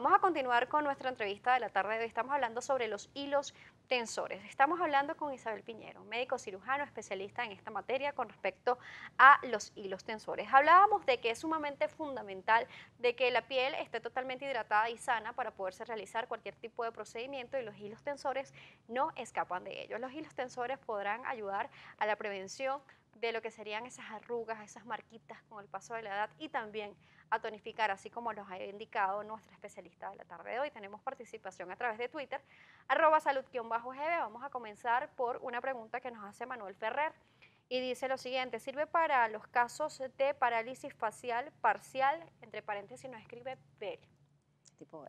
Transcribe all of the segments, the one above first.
Vamos a continuar con nuestra entrevista de la tarde de hoy. Estamos hablando sobre los hilos tensores. Estamos hablando con Isabel Piñero, médico cirujano especialista en esta materia con respecto a los hilos tensores. Hablábamos de que es sumamente fundamental de que la piel esté totalmente hidratada y sana para poderse realizar cualquier tipo de procedimiento y los hilos tensores no escapan de ellos. Los hilos tensores podrán ayudar a la prevención de lo que serían esas arrugas, esas marquitas con el paso de la edad y también a tonificar, así como nos ha indicado nuestra especialista de la tarde de hoy. Tenemos participación a través de Twitter, @salud_gb. Vamos a comenzar por una pregunta que nos hace Manuel Ferrer y dice lo siguiente: ¿sirve para los casos de parálisis facial parcial? Entre paréntesis nos escribe Bel. Tipo,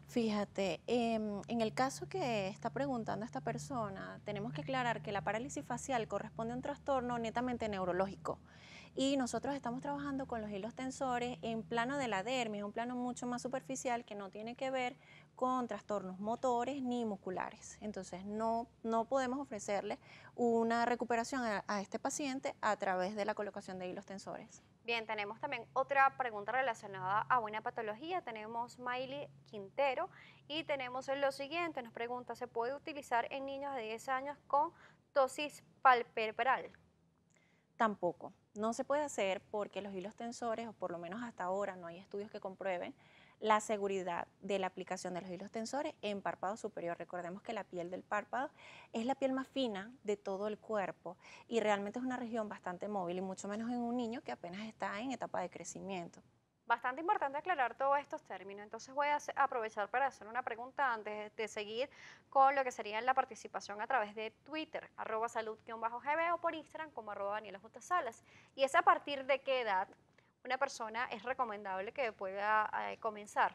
fíjate, en el caso que está preguntando esta persona, tenemos que aclarar que la parálisis facial corresponde a un trastorno netamente neurológico y nosotros estamos trabajando con los hilos tensores en plano de la dermis, un plano mucho más superficial que no tiene que ver con trastornos motores ni musculares. Entonces no podemos ofrecerle una recuperación a este paciente a través de la colocación de hilos tensores. Bien, tenemos también otra pregunta relacionada a una patología. Tenemos Miley Quintero y tenemos lo siguiente. Nos pregunta, ¿se puede utilizar en niños de 10 años con tosis palpebral? Tampoco. No se puede hacer porque los hilos tensores, o por lo menos hasta ahora no hay estudios que comprueben la seguridad de la aplicación de los hilos tensores en párpado superior. Recordemos que la piel del párpado es la piel más fina de todo el cuerpo y realmente es una región bastante móvil y mucho menos en un niño que apenas está en etapa de crecimiento. Bastante importante aclarar todos estos términos. Entonces voy a aprovechar para hacer una pregunta antes de seguir con lo que sería la participación a través de Twitter, @salud_gb o por Instagram como @Daniela J. Salas. Y es a partir de qué edad una persona es recomendable que pueda comenzar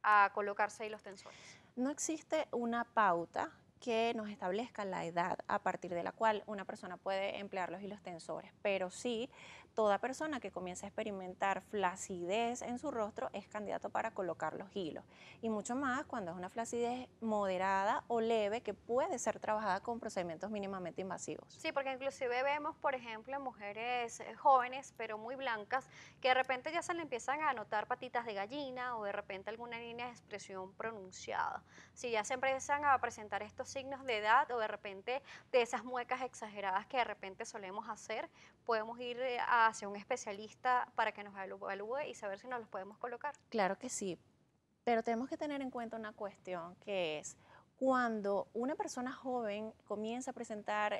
a colocarse ahí los tensores. No existe una pauta que nos establezca la edad a partir de la cual una persona puede emplear los hilos tensores, pero sí, toda persona que comience a experimentar flacidez en su rostro es candidato para colocar los hilos, y mucho más cuando es una flacidez moderada o leve que puede ser trabajada con procedimientos mínimamente invasivos. Sí, porque inclusive vemos, por ejemplo, en mujeres jóvenes, pero muy blancas, que de repente ya se le empiezan a notar patitas de gallina o de repente alguna línea de expresión pronunciada. Si ya se empiezan a presentar estos signos de edad o de repente de esas muecas exageradas que de repente solemos hacer, podemos ir hacia un especialista para que nos evalúe y saber si nos los podemos colocar. Claro que sí, pero tenemos que tener en cuenta una cuestión que es cuando una persona joven comienza a presentar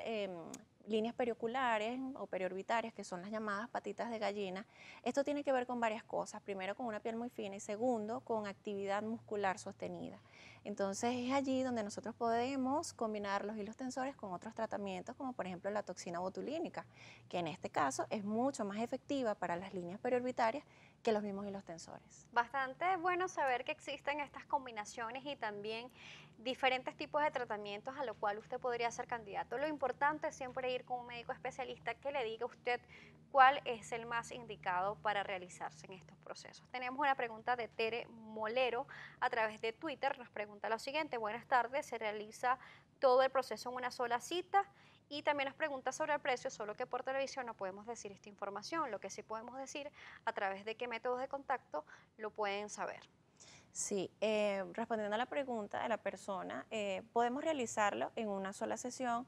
líneas perioculares o periorbitarias, que son las llamadas patitas de gallina, esto tiene que ver con varias cosas. Primero, con una piel muy fina y segundo, con actividad muscular sostenida. Entonces, es allí donde nosotros podemos combinar los hilos tensores con otros tratamientos, como por ejemplo la toxina botulínica, que en este caso es mucho más efectiva para las líneas periorbitarias que los mismos hilos tensores. Bastante bueno saber que existen estas combinaciones y también diferentes tipos de tratamientos a lo cual usted podría ser candidato. Lo importante es siempre ir con un médico especialista que le diga a usted cuál es el más indicado para realizarse en estos procesos. Tenemos una pregunta de Tere Molero a través de Twitter. Nos pregunta lo siguiente: buenas tardes, ¿se realiza todo el proceso en una sola cita? Y también nos pregunta sobre el precio, solo que por televisión no podemos decir esta información. Lo que sí podemos decir a través de qué métodos de contacto lo pueden saber. Sí, respondiendo a la pregunta de la persona, podemos realizarlo en una sola sesión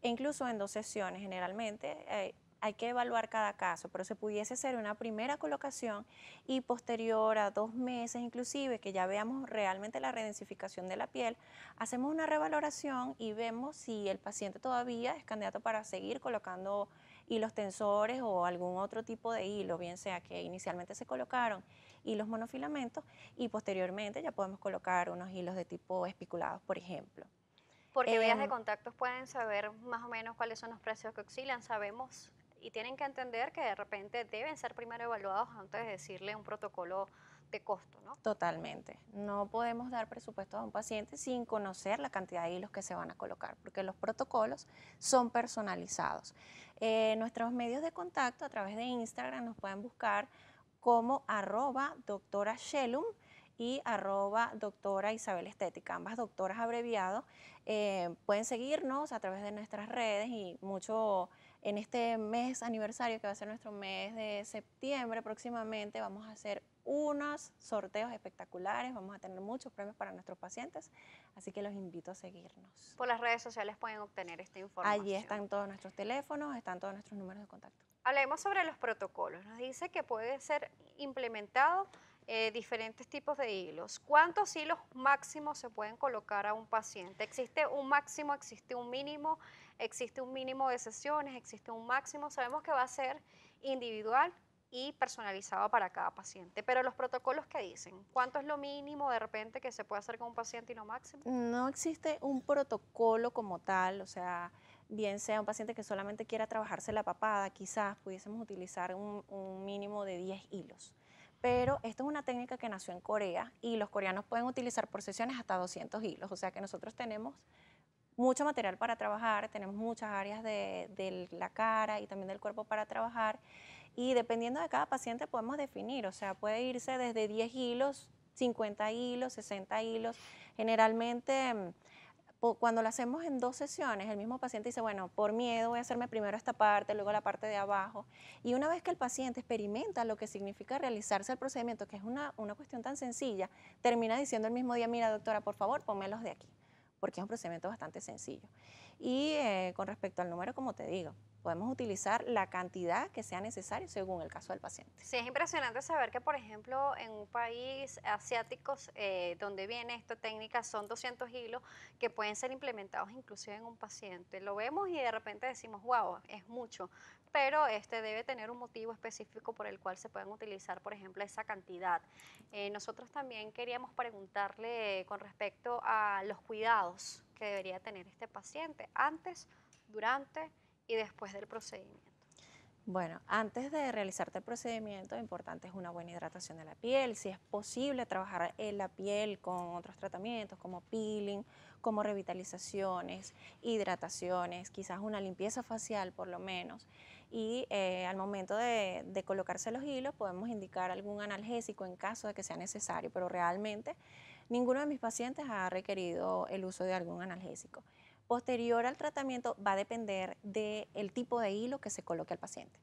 e incluso en dos sesiones. Generalmente hay que evaluar cada caso, pero se pudiese hacer una primera colocación y posterior a 2 meses inclusive, que ya veamos realmente la redensificación de la piel, hacemos una revaloración y vemos si el paciente todavía es candidato para seguir colocando hilos tensores o algún otro tipo de hilo, bien sea que inicialmente se colocaron hilos monofilamentos y posteriormente ya podemos colocar unos hilos de tipo espiculados, por ejemplo. Porque vías de Em, contactos pueden saber más o menos cuáles son los precios que oscilan, sabemos, y tienen que entender que de repente deben ser primero evaluados antes de decirle un protocolo de costo, ¿no? Totalmente. No podemos dar presupuesto a un paciente sin conocer la cantidad de hilos que se van a colocar, porque los protocolos son personalizados. Nuestros medios de contacto a través de Instagram nos pueden buscar como @doctora Shellum y @doctora Isabel Estética, ambas doctoras abreviados. Pueden seguirnos a través de nuestras redes y mucho En este mes aniversario, que va a ser nuestro mes de septiembre próximamente, vamos a hacer unos sorteos espectaculares, vamos a tener muchos premios para nuestros pacientes, así que los invito a seguirnos. Por las redes sociales pueden obtener esta Allí información. están todos nuestros teléfonos, están todos nuestros números de contacto. Hablemos sobre los protocolos. Nos dice que puede ser implementado diferentes tipos de hilos. ¿Cuántos hilos máximos se pueden colocar a un paciente? ¿Existe un máximo, existe un mínimo de sesiones, existe un máximo? Sabemos que va a ser individual y personalizado para cada paciente, pero los protocolos que dicen, ¿cuánto es lo mínimo de repente que se puede hacer con un paciente y lo máximo? No existe un protocolo como tal, o sea, bien sea un paciente que solamente quiera trabajarse la papada, quizás pudiésemos utilizar un mínimo de 10 hilos. Pero esto es una técnica que nació en Corea y los coreanos pueden utilizar por sesiones hasta 200 hilos, o sea que nosotros tenemos mucho material para trabajar, tenemos muchas áreas de la cara y también del cuerpo para trabajar y dependiendo de cada paciente podemos definir, o sea, puede irse desde 10 hilos, 50 hilos, 60 hilos. Generalmente, cuando lo hacemos en 2 sesiones, el mismo paciente dice, bueno, por miedo voy a hacerme primero esta parte, luego la parte de abajo. Y una vez que el paciente experimenta lo que significa realizarse el procedimiento, que es una cuestión tan sencilla, termina diciendo el mismo día, mira doctora, por favor, pónmelos de aquí, porque es un procedimiento bastante sencillo. Y con respecto al número, como te digo, podemos utilizar la cantidad que sea necesaria según el caso del paciente. Sí, es impresionante saber que, por ejemplo, en un país asiático donde viene esta técnica son 200 hilos que pueden ser implementados inclusive en un paciente. Lo vemos y de repente decimos, wow, es mucho, pero este debe tener un motivo específico por el cual se pueden utilizar, por ejemplo, esa cantidad. Nosotros también queríamos preguntarle con respecto a los cuidados que debería tener este paciente antes, durante y después del procedimiento. Bueno, antes de realizarte el procedimiento, lo importante es una buena hidratación de la piel. Si es posible trabajar en la piel con otros tratamientos como peeling, como revitalizaciones, hidrataciones, quizás una limpieza facial por lo menos. Y al momento de colocarse los hilos podemos indicar algún analgésico en caso de que sea necesario, pero realmente ninguno de mis pacientes ha requerido el uso de algún analgésico. Posterior al tratamiento va a depender del tipo de hilo que se coloque al paciente.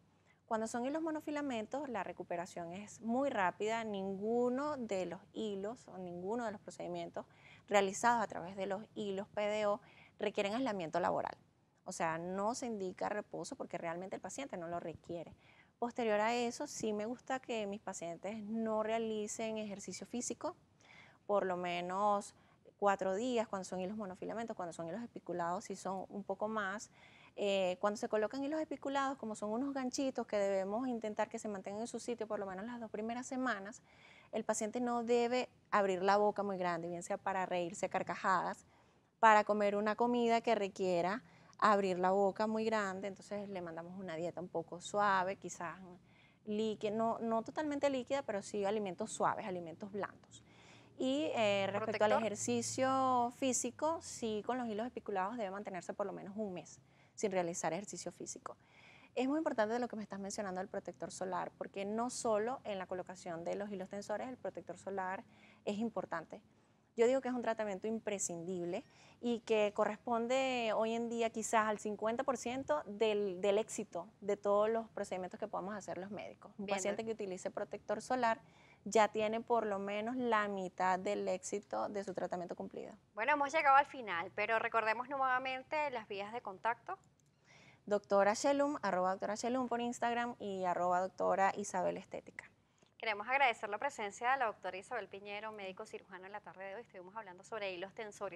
Cuando son hilos monofilamentos, la recuperación es muy rápida. Ninguno de los hilos o ninguno de los procedimientos realizados a través de los hilos PDO requieren aislamiento laboral. O sea, no se indica reposo porque realmente el paciente no lo requiere. Posterior a eso, sí me gusta que mis pacientes no realicen ejercicio físico, por lo menos 4 días, cuando son hilos monofilamentos, cuando son hilos espiculados, sí son un poco más. Cuando se colocan hilos espiculados, como son unos ganchitos que debemos intentar que se mantengan en su sitio por lo menos las 2 primeras semanas, el paciente no debe abrir la boca muy grande, bien sea para reírse a carcajadas, para comer una comida que requiera abrir la boca muy grande, entonces le mandamos una dieta un poco suave, quizás líquida, no totalmente líquida, pero sí alimentos suaves, alimentos blandos. Y respecto al Protector. ejercicio físico, sí, con los hilos espiculados debe mantenerse por lo menos un mes sin realizar ejercicio físico. Es muy importante lo que me estás mencionando del protector solar, porque no solo en la colocación de los hilos tensores el protector solar es importante. Yo digo que es un tratamiento imprescindible y que corresponde hoy en día quizás al 50% del éxito de todos los procedimientos que podamos hacer los médicos. Un Bien, paciente que utilice protector solar ya tiene por lo menos la mitad del éxito de su tratamiento cumplido. bueno, hemos llegado al final, pero recordemos nuevamente las vías de contacto. Doctora Shelum, @doctora Shelum por Instagram y @doctora Isabel Estética. Queremos agradecer la presencia de la doctora Isabel Piñero, médico cirujano en la tarde de hoy. Estuvimos hablando sobre hilos tensores.